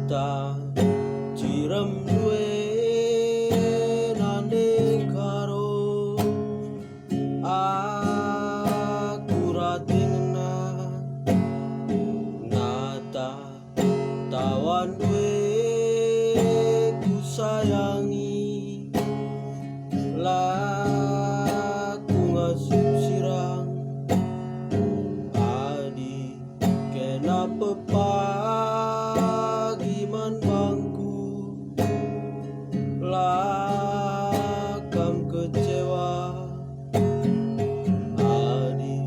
Nata Cirem duwe nande karo aku ratengna Nata tawan duwe ku sayangi laku ngasup sirang adi kenapa pagi man bangku lakam kecewa adi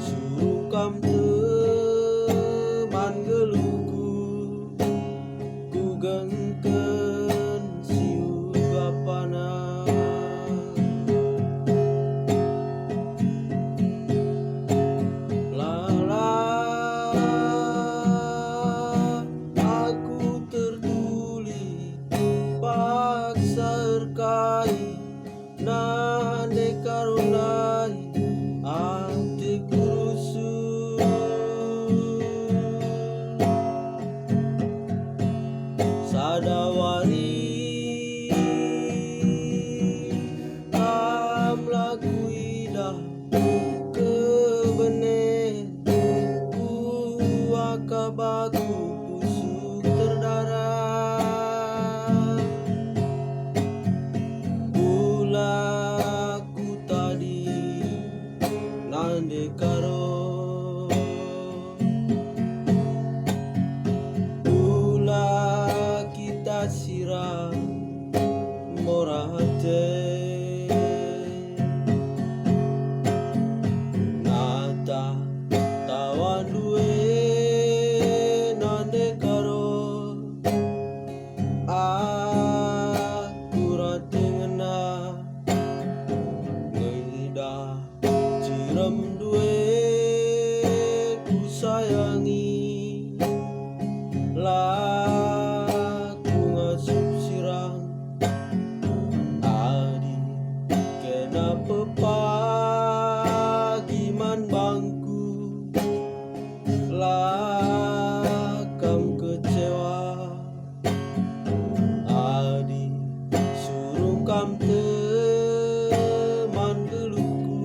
suruh kam teman geluku ku gengken siu bapana serkai nande karunai ati kurusu sadawari am lagu idah kebene ku akabaku busuk terdarah aku tadi nande karo Ula kita siram morate Nata tawan duwe nande karo aku ratengna Cirem duwe ku sayangi laku ngasup sirang adi kenapa pagi man bangku lakam kecewa adi suruh kam teman geluku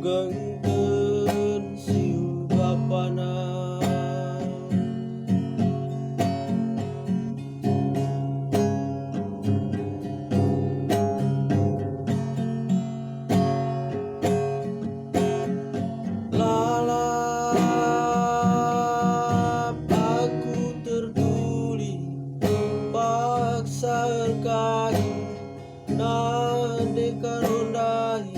gengken siu bapana lalap aku tertuli paksa erkai nande karundai